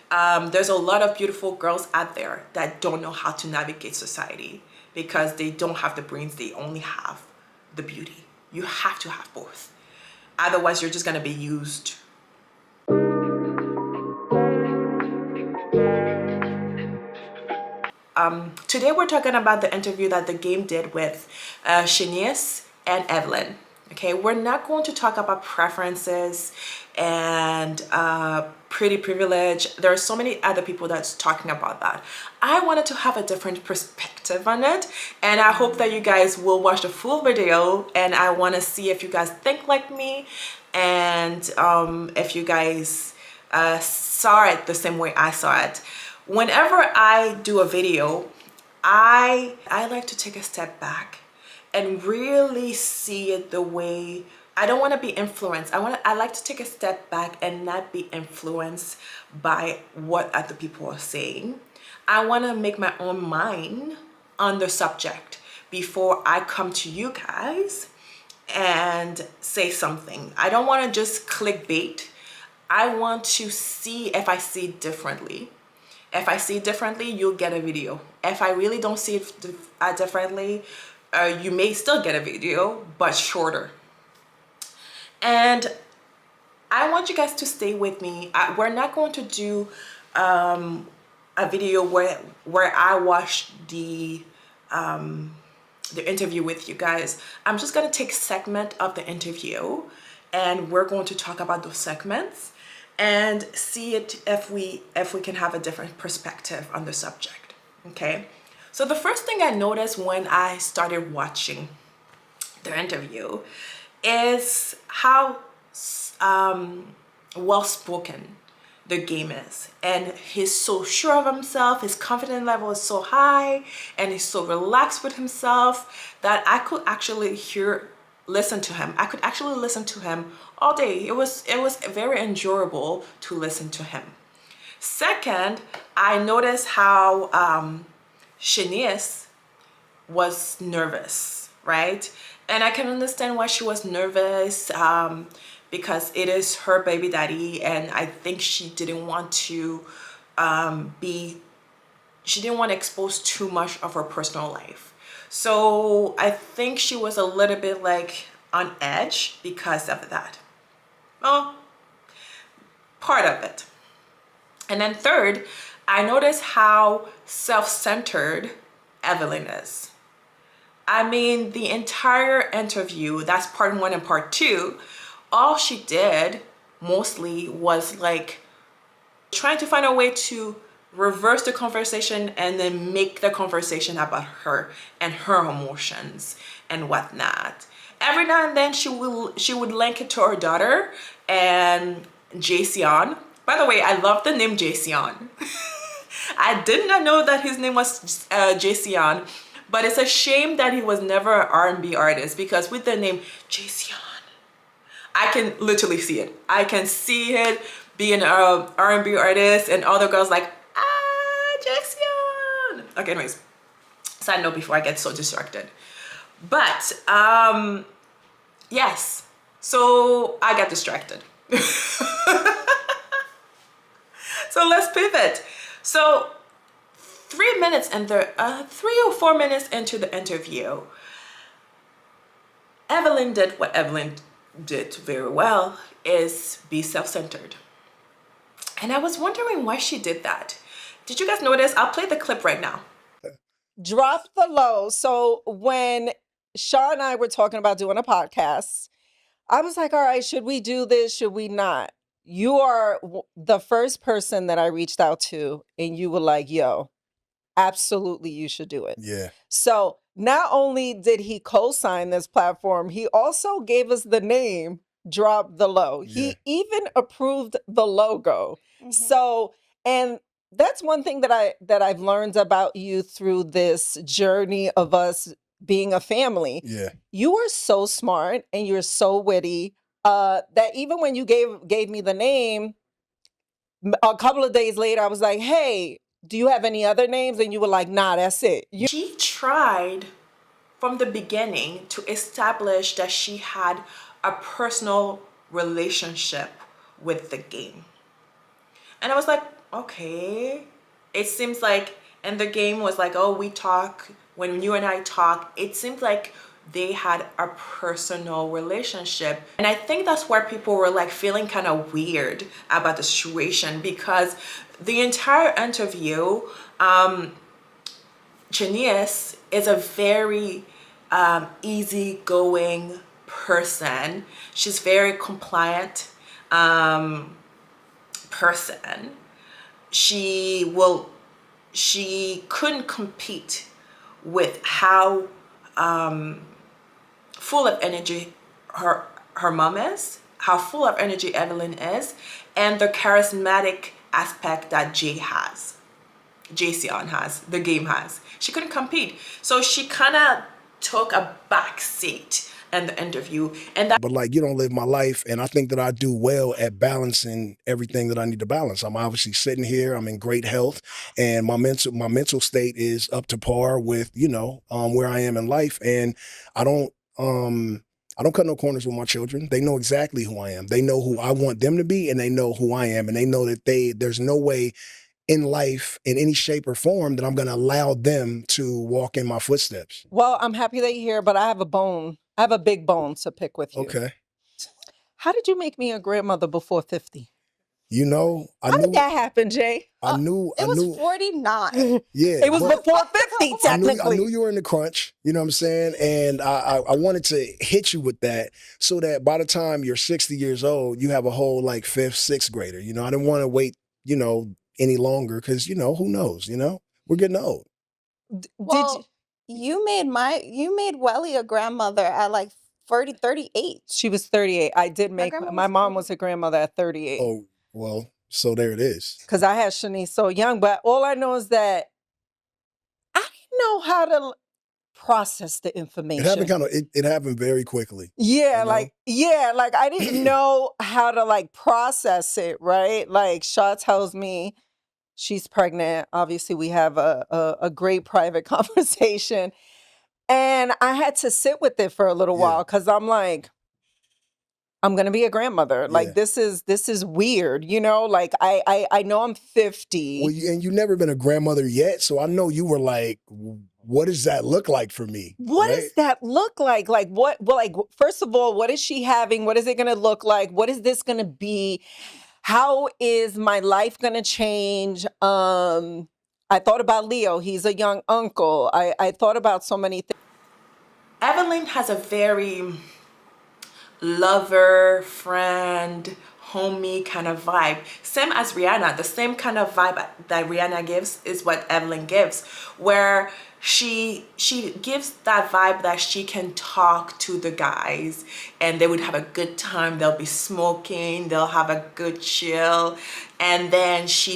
There's a lot of beautiful girls out there that don't know how to navigate society because they don't have the brains, they only have the beauty. You have to have both. Otherwise, you're just gonna be used. Today we're talking about the interview that the game did with Shaniece and Evelyne. Okay, we're not going to talk about preferences and pretty privilege. There are so many other people that's talking about that. I wanted to have a different perspective on it, and I hope that you guys will watch the full video, and I want to see if you guys think like me, and if you guys saw it the same way I saw it. Whenever I do a video, I like to take a step back and really see it the way I don't want to be influenced. I like to take a step back and not be influenced by what other people are saying. I want to make my own mind on the subject before I come to you guys and say something. I don't want to just clickbait. I want to see if I see it differently. If I see it differently, you'll get a video. If I really don't see it differently, you may still get a video, but shorter. And I want you guys to stay with me. We're not going to do a video where I watch the interview with you guys. I'm just going to take a segment of the interview, and we're going to talk about those segments and see it if we can have a different perspective on the subject. Okay, so the first thing I noticed when I started watching the interview is how well spoken the game is, and he's so sure of himself, his confidence level is so high, and he's so relaxed with himself that I could actually listen to him. I could actually listen to him all day. It was very enjoyable to listen to him. Second, I noticed how Shaniece was nervous, right? And I can understand why she was nervous, because it is her baby daddy, and I think she didn't want to expose too much of her personal life. So I think she was a little bit like on edge because of that. Well, part of it. And then third, I noticed how self-centered Evelyne is. I mean, the entire interview, that's part 1 and part 2, all she did mostly was like trying to find a way to reverse the conversation and then make the conversation about her and her emotions and whatnot. Every now and then she would link it to her daughter and Jason. By the way, I love the name Jason. I did not know that his name was Jason, but it's a shame that he was never an R&B artist, because with the name Jason, I can literally see it. I can see it being an R&B artist and all the girls like, Jason. Okay, anyways, side note before I get so distracted. But yes, so I got distracted. So let's pivot. So 3 minutes and 3 or 4 minutes into the interview, Evelyne did what Evelyne did very well, is be self-centered. And I was wondering why she did that. Did you guys notice? I'll play the clip right now. Drop the low. So when Shaw and I were talking about doing a podcast, I was like, all right, should we do this? Should we not? You are the first person that I reached out to, and you were like, yo, absolutely, you should do it. Yeah. So not only did he co-sign this platform, he also gave us the name Drop the Low. Yeah. He even approved the logo. Mhm. So, and that's one thing that I've learned about you through this journey of us being a family. Yeah. You are so smart and you're so witty, that even when you gave me the name, a couple of days later, I was like, hey, do you have any other names? And you were like, nah, that's it. She tried from the beginning to establish that she had a personal relationship with the game. And I was like, Okay. It seems like, and the game was like, oh, we talk, when you and I talk, it seems like they had a personal relationship. And I think that's where people were like feeling kind of weird about the situation, because the entire interview, Shaniece is a very easygoing person. She's very compliant person. She will she couldn't compete with how full of energy her mom is, how full of energy Evelyne is, and the charismatic aspect that Jason has, the game has. She couldn't compete. So she kind of took a back seat in the interview. And that, But like, you don't live my life. And I think that I do well at balancing everything that I need to balance. I'm obviously sitting here, I'm in great health, and my mental state is up to par with, where I am in life. And I don't I don't cut no corners with my children. They know exactly who I am. They know who I want them to be, and they know who I am. And they know that there's no way in life in any shape or form that I'm going to allow them to walk in my footsteps. Well, I'm happy that you're here, but I have a bone. I have a big bone to pick with you. Okay. How did you make me a grandmother before 50? I How did knew, that happen, Jay? I knew, I It was knew, 49. yeah, It was but before 50, I knew technically. you were in the crunch, you know what I'm saying? And I wanted to hit you with that so that by the time you're 60 years old, you have a whole like fifth, sixth grader. I didn't want to wait, any longer because, who knows, we're getting old. Did you? Well, you made Welly a grandmother at like 38. She was 38. I did My make, grandma my was mom 40. was a grandmother at 38 Oh, well, so there it is. because I had Shaniece so young. But all I know is that I didn't know how to process the It information. happened it happened very quickly. Yeah, you know? like I didn't know how to like process it, right? Like Shaw tells me she's pregnant. Obviously, we have a great private conversation. And I had to sit with it for a little Yeah. while because I'm like, I'm gonna be a grandmother. Yeah. Like this is weird, Like I know I'm 50. Well, and you never been a grandmother yet, so I know you were like, what does that look like for me? What right? does that look like? Like what? Well, like first of all, what is she having? What is it gonna look like? What is this gonna be? How is my life gonna change? I thought about Leo. He's a young uncle. I thought about so many things. Evelyne has a very lover, friend, homie kind of vibe. Same as Rihanna. The same kind of vibe that Rihanna gives is what Evelyne gives, where she gives that vibe that she can talk to the guys and they would have a good time. They'll be smoking, they'll have a good chill, and then she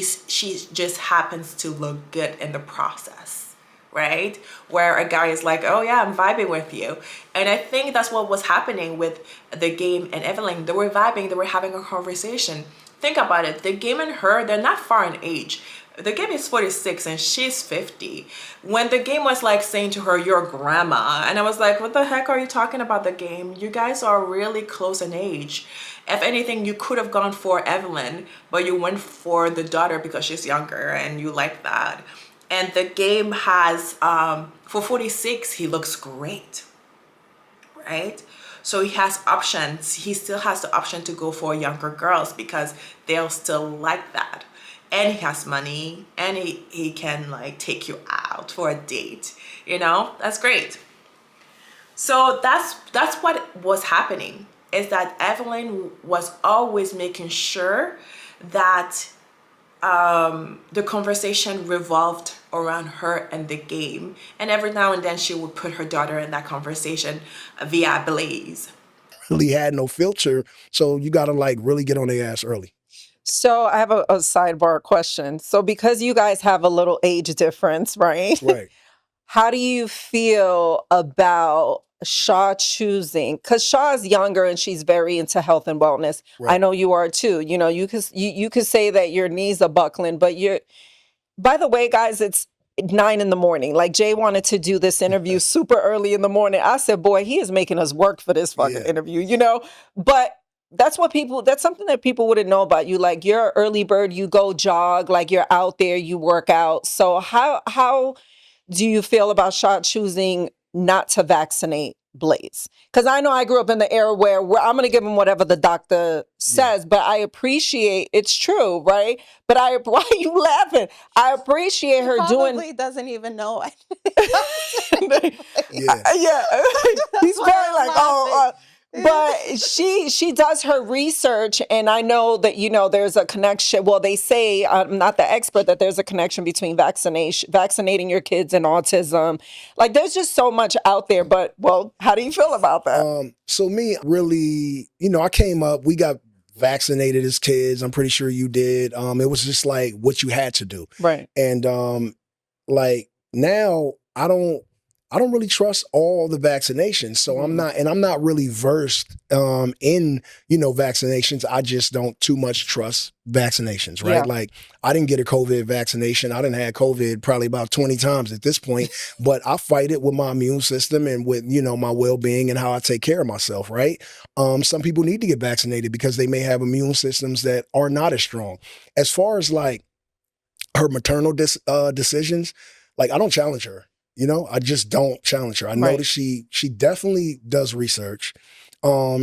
just happens to look good in the process, right? Where a guy is like, oh yeah, I'm vibing with you. And I think that's what was happening with the game and Evelyne. They were vibing, they were having a conversation. Think about it, the game and her, they're not far in age. The game is 46 and she's 50. When the game was like saying to her, your grandma, and I was like, what the heck are you talking about, the game? You guys are really close in age. If anything, you could have gone for Evelyne, but you went for the daughter because she's younger and you like that. And the game has, for 46, he looks great, right? So he has options. He still has the option to go for younger girls because they'll still like that. And he has money and he can like take you out for a date, that's great. So that's what was happening, is that Evelyne was always making sure that the conversation revolved around her and the game. And every now and then she would put her daughter in that conversation via Blaze. Really had no filter, so you got to like really get on their ass early. So I have a sidebar question. So because you guys have a little age difference, right? Right. How do you feel about Shaw choosing? Because Shaw is younger and she's very into health and wellness. Right. I know you are too. You could say that your knees are buckling, but by the way, guys, it's 9 a.m. Like Jay wanted to do this interview super early in the morning. I said, boy, he is making us work for this fucking Yeah. interview, But that's something that people wouldn't know about you. Like, you're an early bird, you go jog, like you're out there, you work out. So how do you feel about Shad choosing not to vaccinate Blaze? Because I know I grew up in the era where I'm going to give him whatever the doctor says, but I appreciate it's true, right? But why are you laughing? I appreciate He her doing. probably doesn't even know. Yeah. Yeah, he's That's why probably I'm like, oh, laughing. but she does her research, and I know that there's a connection. Well, they say, I'm not the expert, that there's a connection between vaccinating your kids and autism. Like, there's just so much out there. But well, how do you feel about that? So me, really, I came up, we got vaccinated as kids. I'm pretty sure you did. It was just like what you had to do. Right. And like now I don't really trust all the vaccinations. So I'm not really versed in, vaccinations. I just don't too much trust vaccinations, right? Yeah. Like, I didn't get a COVID vaccination. I didn't have COVID probably about 20 times at this point, but I fight it with my immune system and with, my well-being and how I take care of myself, right? Some people need to get vaccinated because they may have immune systems that are not as strong. As far as like her maternal decisions, like, I don't challenge her. I just don't challenge her. I know Right. that she definitely does research.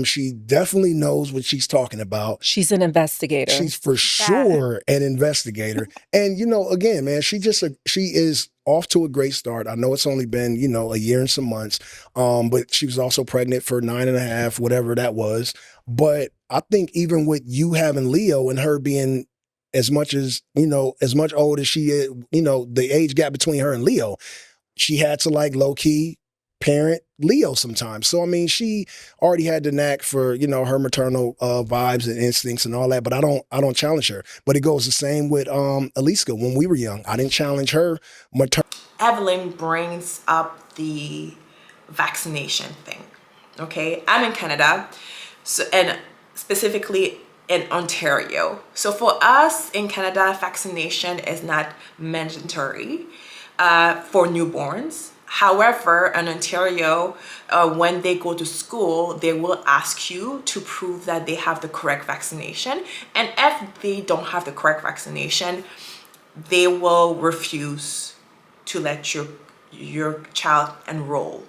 She definitely knows what she's talking about. She's an investigator. She's for sure an investigator. And, again, man, she is off to a great start. I know it's only been, a year and some months. But she was also pregnant for 9.5, whatever that was. But I think even with you having Leo and her being as much old as she is, the age gap between her and Leo, she had to like low key parent Leo sometimes. So, I mean, she already had the knack for, her maternal vibes and instincts and all that, but I don't challenge her. But it goes the same with Aliska when we were young. I didn't challenge her maternal. Evelyne brings up the vaccination thing. Okay, I'm in Canada, so, and specifically in Ontario. So for us in Canada, vaccination is not mandatory for newborns. However, in Ontario, when they go to school, they will ask you to prove that they have the correct vaccination. And if they don't have the correct vaccination, they will refuse to let your child enroll,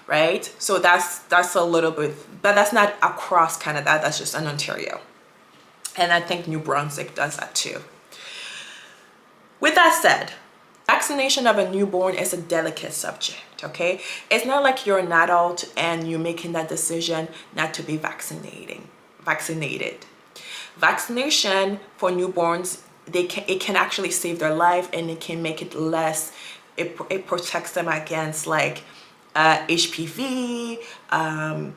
right? So that's a little bit, but that's not across Canada. That's just in Ontario, and I think New Brunswick does that too. With that said, vaccination of a newborn is a delicate subject, okay? It's not like you're an adult and you're making that decision not to be vaccinated. Vaccination for newborns, it can actually save their life, and it can make it less, it protects them against like HPV,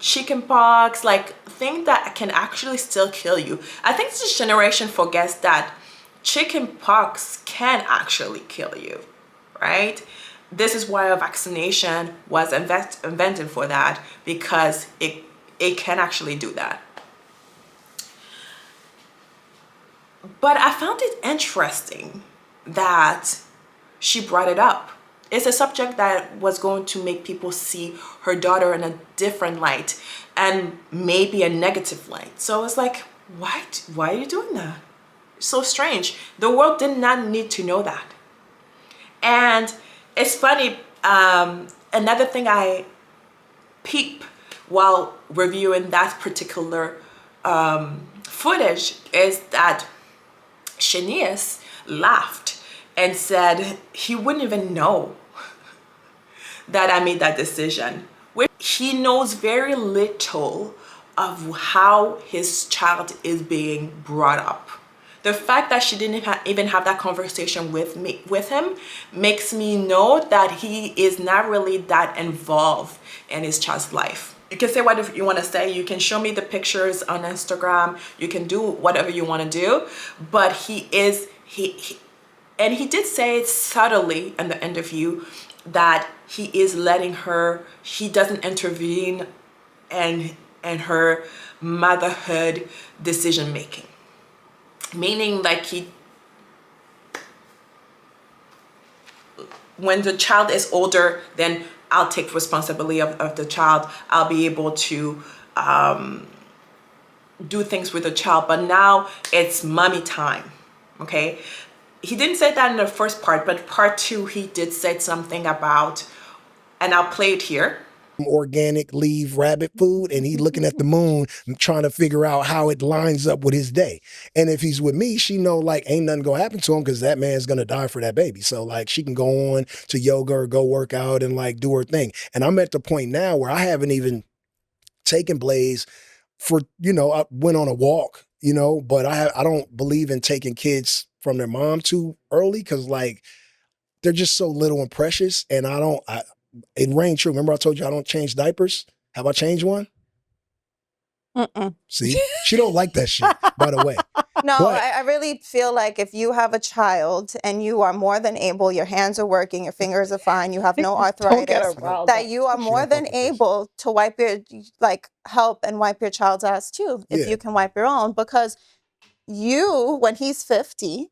chickenpox, like things that can actually still kill you. I think this generation forgets that chickenpox can actually kill you, right? This is why a vaccination was invented for that, because it can actually do that. But I found it interesting that she brought it up. It's a subject that was going to make people see her daughter in a different light, and maybe a negative light. So it's like, why are you doing that? So strange. The world did not need to know that. And it's funny, another thing I peep while reviewing that particular footage is that Shaniece laughed and said he wouldn't even know that I made that decision. He knows very little of how his child is being brought up. The fact that she didn't even have that conversation with him makes me know that he is not really that involved in his child's life. You can say what you want to say. You can show me the pictures on Instagram. You can do whatever you want to do. But he did say it subtly in the interview that he is letting her, he doesn't intervene in her motherhood decision making. Meaning, like, when the child is older, then I'll take responsibility of the child. I'll be able to do things with the child, but now it's mommy time. Okay, he didn't say that in the first part, but part 2 he did say something about, and I'll play it here. Organic leaf rabbit food, and he looking at the moon and trying to figure out how it lines up with his day. And if he's with me, she know like ain't nothing gonna happen to him because that man's gonna die for that baby. So like she can go on to yoga or go work out and like do her thing. And I'm at the point now where I haven't even taken Blaze for, I went on a walk, but I don't believe in taking kids from their mom too early because like they're just so little and precious. And it rang true. Remember I told you I don't change diapers? Have I changed one? Mm-mm. See? She don't like that shit, by the way. No, But- I really feel like if you have a child and you are more than able, your hands are working, your fingers are fine, you have no Don't get her arthritis, riled that up. you are She more don't than fuck with this. able to wipe help and wipe your child's ass too, if Yeah. you can wipe your own. Because when he's 50,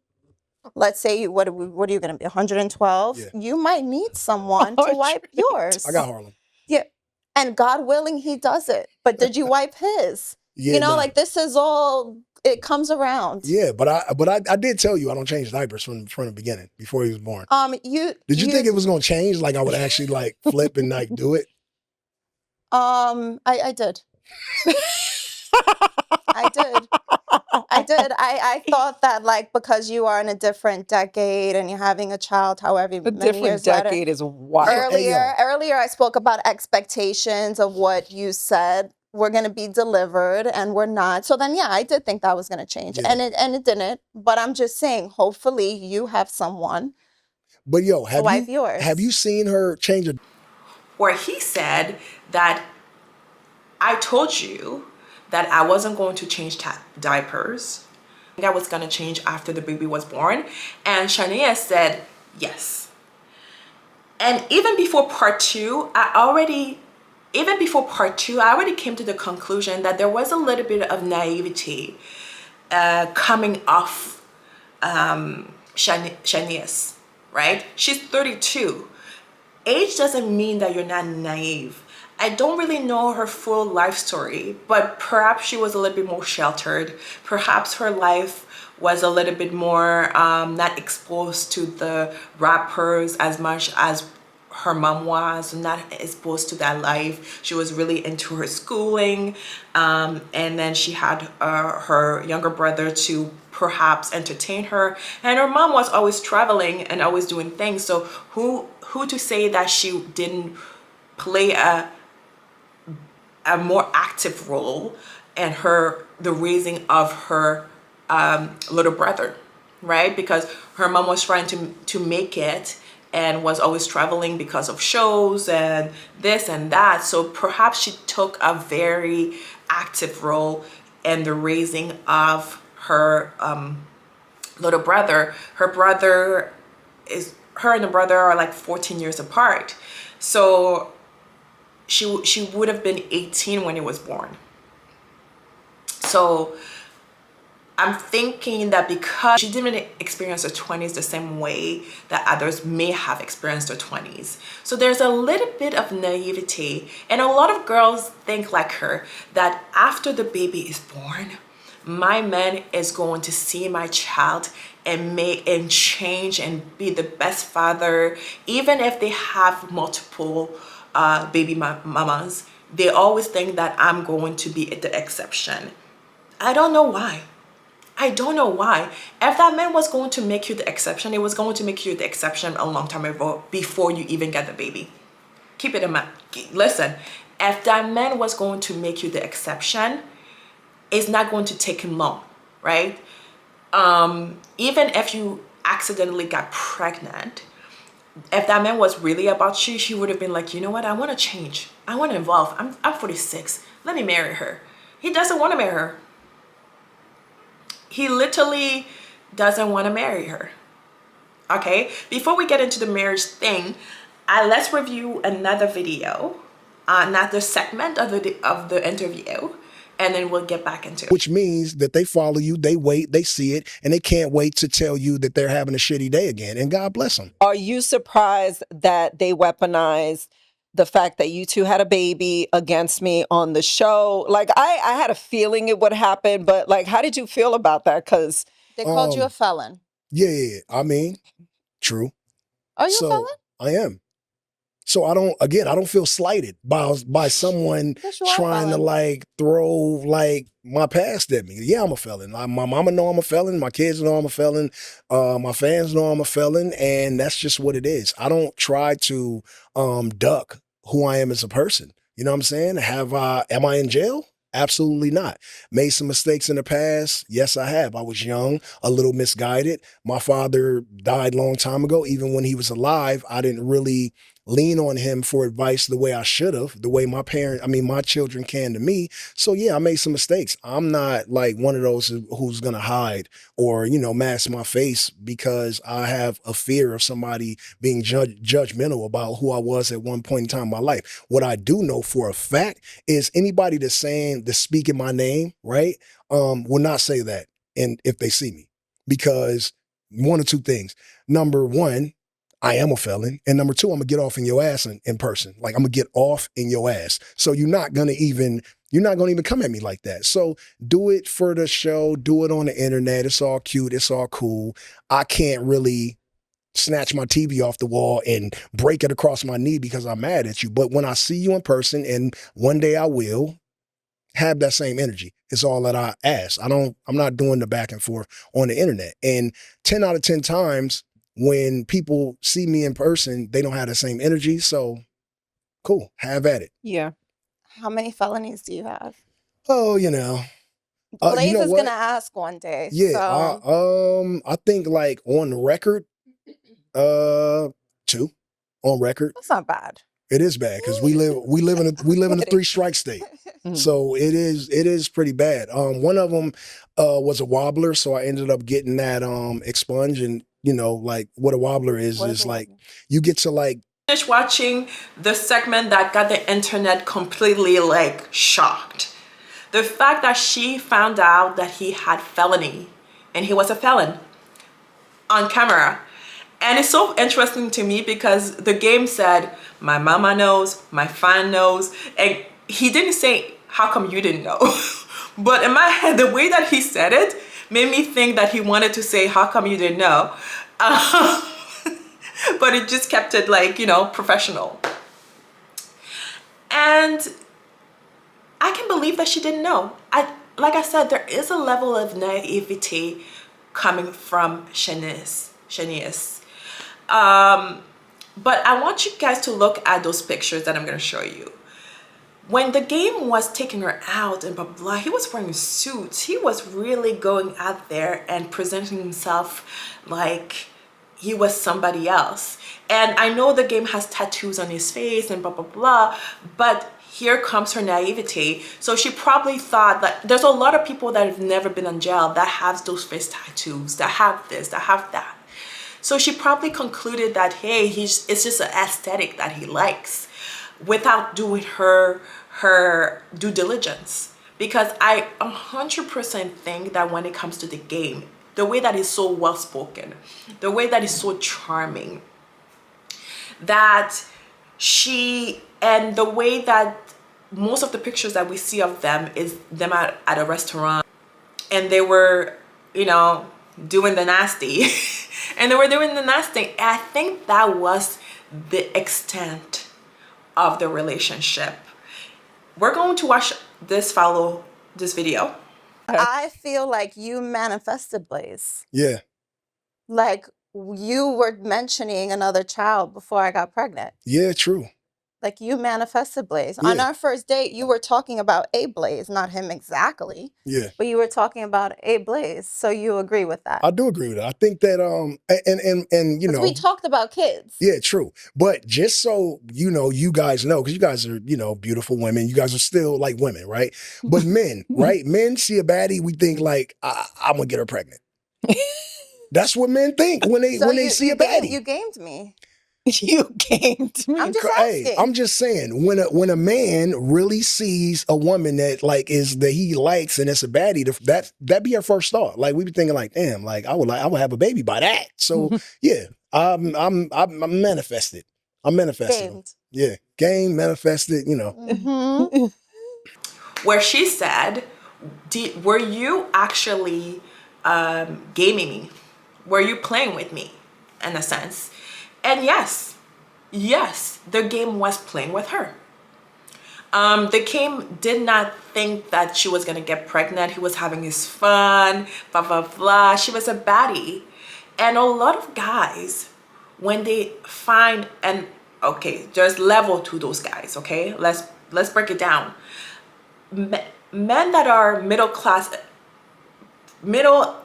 let's say what are you going to be, 112? Yeah. You might need someone to wipe yours. I got Harlem. Yeah. And God willing, he does it. But did you wipe his? Yeah, nah. Like this is all, it comes around. Yeah, but I did tell you I don't change diapers from the beginning before he was born. Did you think it was gonna change? Like I would actually like flip and like do it? I did. I did. I thought that like because you are in a different decade and you're having a child, however A many different years later. decade is wild. Earlier I spoke about expectations of what you said we're going to be delivered and we're not. So then, yeah, I did think that was going to change, Yeah. and it didn't. But I'm just saying, hopefully, you have someone. But yo, wipe yours. have you seen her change a Where he said that I told you that I wasn't going to change diapers. I was going to change after the baby was born. And Shaniece said yes. And even before part 2, I already came to the conclusion that there was a little bit of naivety coming off Shaniece, right? She's 32. Age doesn't mean that you're not naive. I don't really know her full life story, but perhaps she was a little bit more sheltered. Perhaps her life was a little bit more not exposed to the rappers as much as her mom was, not exposed to that life. She was really into her schooling, and then she had her younger brother to perhaps entertain her, and her mom was always traveling and always doing things. So who to say that she didn't play a more active role in the raising of her little brother, right? Because her mom was trying to make it and was always traveling because of shows and this and that. So perhaps she took a very active role in the raising of her little brother. Her and the brother are like 14 years apart. So she would have been 18 when he was born. So I'm thinking that because she didn't experience her 20s the same way that others may have experienced their 20s. So there's a little bit of naivety. And a lot of girls think like her, that after the baby is born, my man is going to see my child and change and be the best father. Even if they have multiple baby mamas, they always think that I'm going to be the exception. I don't know why. If that man was going to make you the exception, it was going to make you the exception a long time ago, before you even get the baby. Keep it in mind. Listen, if that man was going to make you the exception, it's not going to take him long, right? Even if you accidentally got pregnant, if that man was really about you, he would have been like, you know what? I want to change. I want to evolve. I'm 46. Let me marry her. He doesn't want to marry her. He literally doesn't want to marry her. Okay? Before we get into the marriage thing, let's review another video, another segment of the interview, and then we'll get back into it. Which means that they follow you, they wait, they see it, and they can't wait to tell you that they're having a shitty day again. And God bless them. Are you surprised that they weaponized the fact that you two had a baby against me on the show. Like, I had a feeling it would happen, but like, how did you feel about that? Because They called you a felon. Yeah. I mean, true. Are you a felon? So I am. So I don't feel slighted by someone Yes, you are a trying to felon. like throw like my past at me. Yeah, I'm a felon. My mama know I'm a felon. My kids know I'm a felon. My fans know I'm a felon, and that's just what it is. I don't try to duck who I am as a person. You know what I'm saying? Am I in jail? Absolutely not. Made some mistakes in the past. Yes, I have. I was young, a little misguided. My father died a long time ago. Even when he was alive, I didn't really lean on him for advice the way I should have, the way my children can to me. So yeah, I made some mistakes. I'm not like one of those who's going to hide or, mask my face because I have a fear of somebody being judgmental about who I was at one point in time in my life. What I do know for a fact is anybody that's speaking my name, right, will not say that and if they see me, because one or two things. Number one, I am a felon. And number two, I'm gonna get off in your ass in person. Like, I'm gonna get off in your ass. So you're not gonna even come at me like that. So do it for the show, do it on the internet. It's all cute, it's all cool. I can't really snatch my TV off the wall and break it across my knee because I'm mad at you. But when I see you in person, and one day I will, have that same energy. It's all that I ask. I'm not doing the back and forth on the internet. And 10 out of 10 times, when people see me in person, they don't have the same energy. So cool, have at it. yeah. How many felonies do you have? Oh, Blaze is what? gonna ask one day. Yeah, So I think like on the record, 2 on record. that's not bad. It is bad because we live in a 3-strike state. So it is pretty bad. One of them was a wobbler, so I ended up getting that expunged. And like what a wobbler is like you get to like Finish watching the segment that got the internet completely like shocked. The fact that she found out that he had felony and he was a felon on camera. And it's so interesting to me because the game said, my mama knows, my fan knows, and he didn't say, how come you didn't know? But in my head, the way that he said it made me think that he wanted to say, how come you didn't know? But it just kept it like, professional. And I can believe that she didn't know. Like I said, there is a level of naivety coming from Shaniece. But I want you guys to look at those pictures that I'm going to show you. When the game was taking her out and blah, blah, blah, he was wearing suits. He was really going out there and presenting himself like he was somebody else. And I know the game has tattoos on his face and blah, blah, blah, but here comes her naivety. So she probably thought that there's a lot of people that have never been in jail that have those face tattoos, that have this, that have that. So she probably concluded that, hey, it's just an aesthetic that he likes without doing her due diligence. Because I 100% think that when it comes to the game, the way that he's so well-spoken, the way that he's so charming, that and the way that most of the pictures that we see of them is them at a restaurant and they were, doing the nasty. And they were doing the nasty. And I think that was the extent of the relationship. We're going to watch this video. I feel like you manifested Blaze. Yeah. Like you were mentioning another child before I got pregnant. Yeah, true. Like you manifested Blaze. Yeah. On our first date, you were talking about a Blaze, not him exactly. Yeah. But you were talking about a Blaze. So you agree with that? I do agree with that. I think that and we talked about kids. Yeah, true. But just so you guys know, because you guys are, beautiful women. You guys are still like women, right? But men, right? Men see a baddie, we think like, I'm gonna get her pregnant. That's what men think when they see a baddie. You gamed me. You gamed me. I'm just asking. Hey, I'm just saying, when a man really sees a woman that like that he likes and it's a baddie, that be our first thought. Like we be thinking like, damn, like I would have a baby by that. So yeah, I'm manifested. I'm manifesting. Gamed. Yeah, Game manifested, Mm-hmm. Where she said, were you actually gaming me? Were you playing with me in a sense? And yes, the game was playing with her. The game did not think that she was gonna get pregnant. He was having his fun, blah blah blah. She was a baddie, and a lot of guys, when they find, and okay, there's level to those guys. Okay, let's break it down. Men that are middle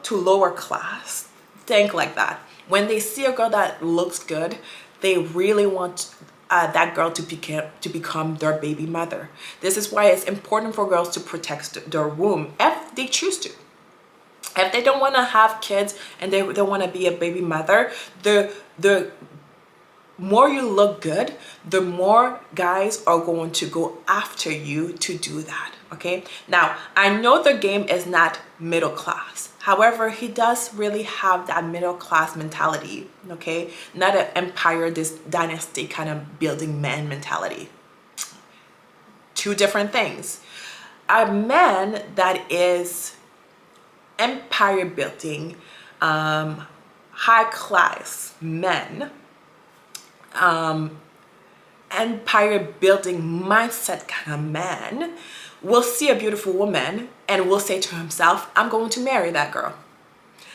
to lower class, think like that. When they see a girl that looks good, they really want that girl to become their baby mother. This is why it's important for girls to protect their womb if they choose to. If they don't want to have kids and they don't want to be a baby mother, the more you look good, the more guys are going to go after you to do that. Okay, now I know the game is not middle class, however he does really have that middle class mentality. Okay, not an empire, this dynasty kind of building man mentality. Two different things. A man that is empire building, high class men, empire building mindset kind of man will see a beautiful woman and will say to himself, I'm going to marry that girl.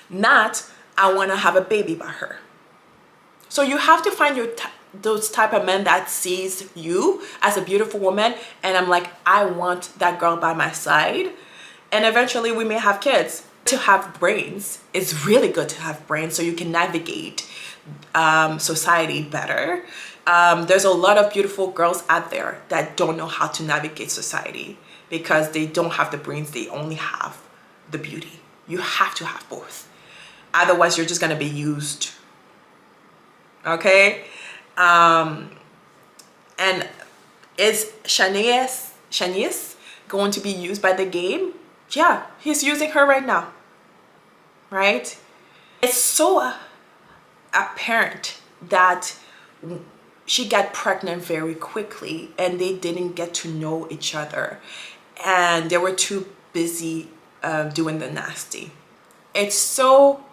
Not, I want to have a baby by her. So you have to find those type of men that sees you as a beautiful woman and I'm like, I want that girl by my side. And eventually we may have kids. To have brains, it's really good to have brains so you can navigate society better. There's a lot of beautiful girls out there that don't know how to navigate society because they don't have the brains, they only have the beauty. You have to have both. Otherwise, you're just gonna be used. Okay? And is Shaniece going to be used by the game? Yeah, he's using her right now. Right? It's so apparent that she got pregnant very quickly and they didn't get to know each other and they were too busy doing the nasty. It's so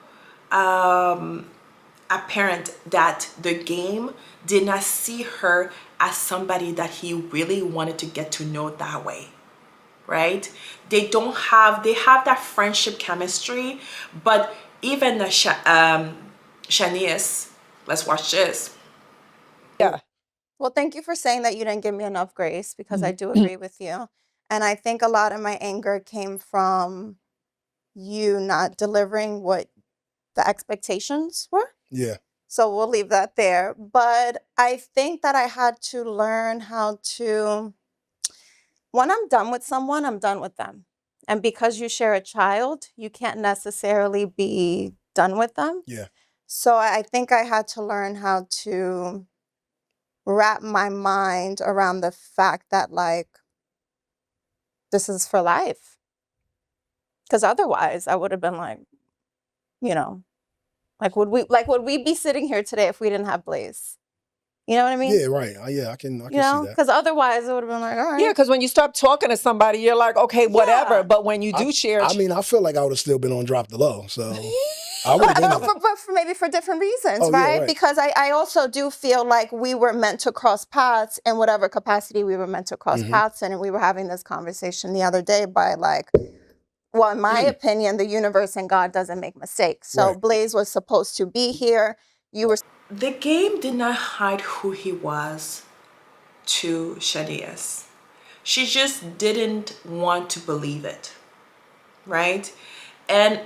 apparent that the game did not see her as somebody that he really wanted to get to know that way, right? They have that friendship chemistry, but even the Shaniece, let's watch this. Yeah. Well, thank you for saying that you didn't give me enough grace because I do agree with you. And I think a lot of my anger came from you not delivering what the expectations were. Yeah. So we'll leave that there. But I think that I had to learn how to, when I'm done with someone, I'm done with them. And because you share a child, you can't necessarily be done with them. Yeah. So I think I had to learn how to wrap my mind around the fact that, like, this is for life. Because otherwise I would have been like, you know, would we be sitting here today if we didn't have Blaze? You know what I mean? Yeah, right. Yeah, I can see that. Because otherwise it would have been like, all right. Yeah, because when you stop talking to somebody, you're like, okay, whatever. Yeah. But when you do share, I mean, I feel like I would have still been on Drop the Low, so I would have been there. But maybe for different reasons, Oh, yeah, right? right. Because I also do feel like we were meant to cross paths in whatever capacity we were meant to cross paths in. And we were having this conversation the other day by like, well, in my opinion, the universe and God doesn't make mistakes. So Right. Blaze was supposed to be here. You were. The game did not hide who he was to Shaniece. She just didn't want to believe it, right? And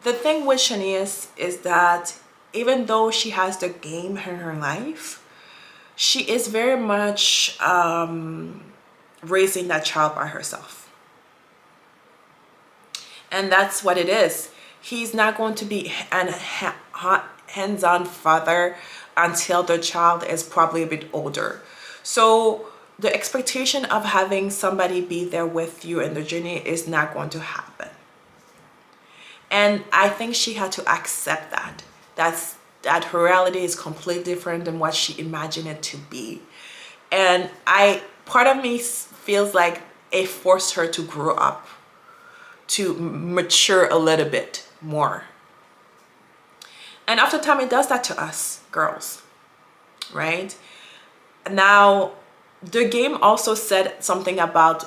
the thing with Shaniece is that even though she has the game in her life, she is very much raising that child by herself. And that's what it is. He's not going to be an hands-on father until the child is probably a bit older. So the expectation of having somebody be there with you in the journey is not going to happen. And I think she had to accept that. that her reality is completely different than what she imagined it to be. And part of me feels like it forced her to grow up, to mature a little bit more. And after time, it does that to us girls, right? Now, the game also said something about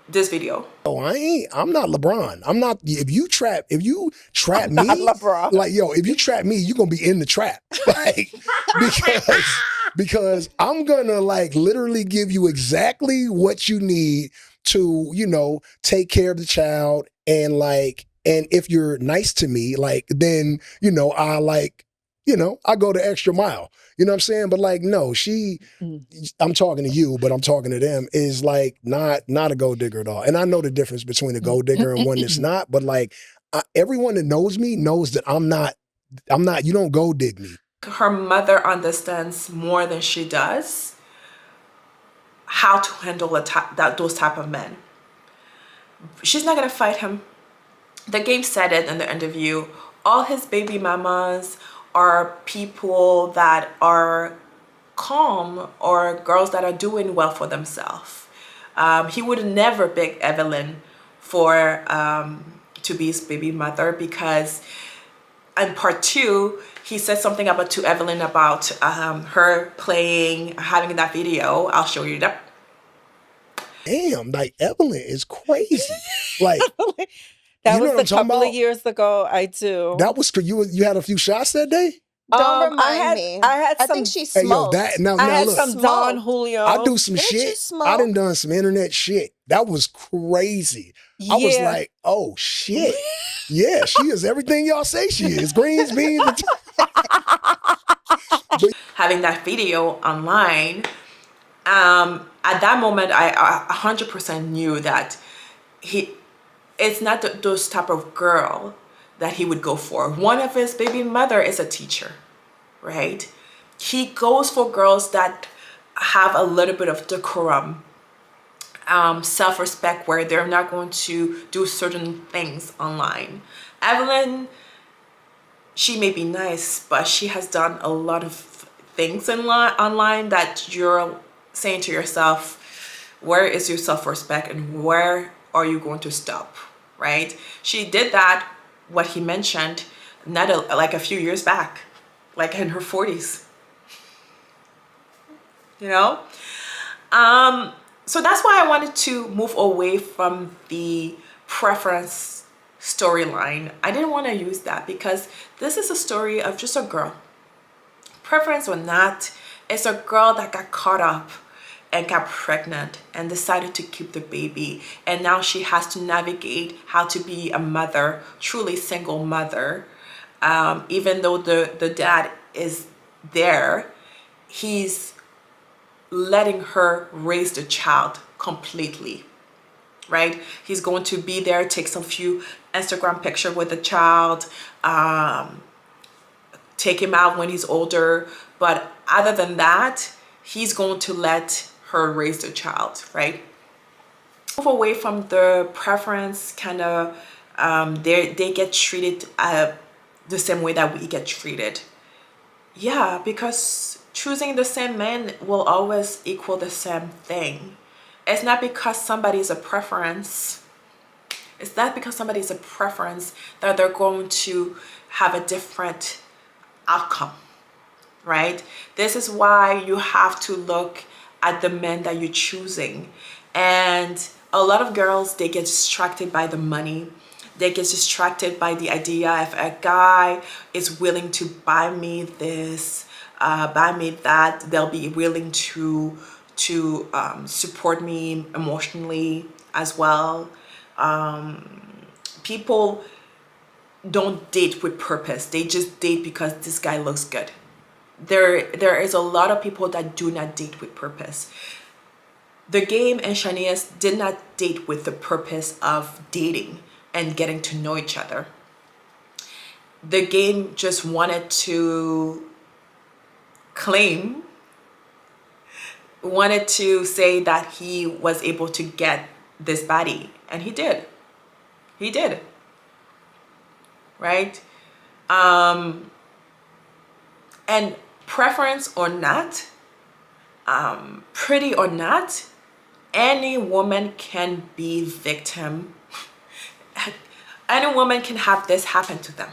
this video. Oh, I'm not LeBron. I'm not. If you trap Not me, LeBron. like yo, if you trap me, you're gonna be in the trap, like because I'm gonna like literally give you exactly what you need to, take care of the child, and if you're nice to me, like then I go the extra mile. You know what I'm saying? But like, no, I'm talking to you, but I'm talking to them, is like not a gold digger at all. And I know the difference between a gold digger and one that's not, but like everyone that knows me knows that I'm not, you don't gold dig me. Her mother understands more than she does how to handle those type of men. She's not gonna fight him. The game said it in the interview. All his baby mamas are people that are calm or girls that are doing well for themselves. He would never beg Evelyne for to be his baby mother, because in part 2 he said something about to Evelyne about her having that video. I'll show you that. Damn, like Evelyne is crazy. Like that was a couple of years ago. I do. That was you had a few shots that day. Don't remind me. I think she smoked. Hey, yo, I had look, some Don Julio. I do some Didn't you shit. smoke? I done some internet shit. That was crazy. Yeah. I was like, oh shit. Yeah, she is everything y'all say she is. Greens, beans. Having that video online, at that moment, I 100% knew that it's not those type of girl that he would go for. One of his baby mother is a teacher, right? He goes for girls that have a little bit of decorum, self-respect, where they're not going to do certain things online. Evelyne, she may be nice, but she has done a lot of things online that you're saying to yourself, where is your self-respect and where are you going to stop, right? She did that, what he mentioned, like a few years back, like in her 40s, so that's why I wanted to move away from the preference storyline. I didn't want to use that because this is a story of just a girl, preference or not. It's a girl that got caught up and got pregnant and decided to keep the baby, and now she has to navigate how to be a mother, truly single mother. Even though the dad is there, he's letting her raise the child completely, right? He's going to be there, take some few Instagram picture with the child, take him out when he's older, but other than that, he's going to let her raise the child, right? Move away from the preference kind of, they get treated the same way that we get treated. Yeah, because choosing the same man will always equal the same thing. It's not because somebody's a preference. It's not because somebody's a preference that they're going to have a different outcome, right? This is why you have to look at the men that you're choosing. And a lot of girls, they get distracted by the money. They get distracted by the idea if a guy is willing to buy me this, buy me that, they'll be willing to support me emotionally as well. People don't date with purpose. They just date because this guy looks good. There is a lot of people that do not date with purpose. The game and Shaniece did not date with the purpose of dating and getting to know each other. The game just wanted to wanted to say that he was able to get this body, and he did, right? And preference or not, pretty or not, any woman can be victim. Any woman can have this happen to them.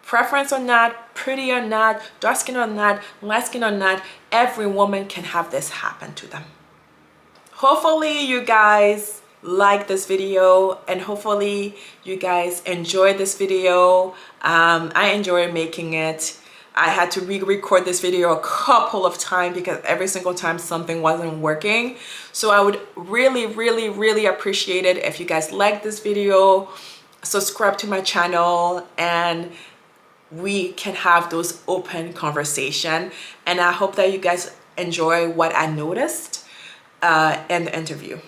Preference or not, pretty or not, dark skin or not, light skin or not, every woman can have this happen to them. Hopefully you guys like this video, and hopefully you guys enjoyed this video. I enjoyed making it. I had to re-record this video a couple of times because every single time something wasn't working. So I would really appreciate it if you guys like this video, subscribe to my channel, and we can have those open conversation. And I hope that you guys enjoy what I noticed in the interview.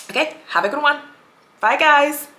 Okay, have a good one. Bye guys.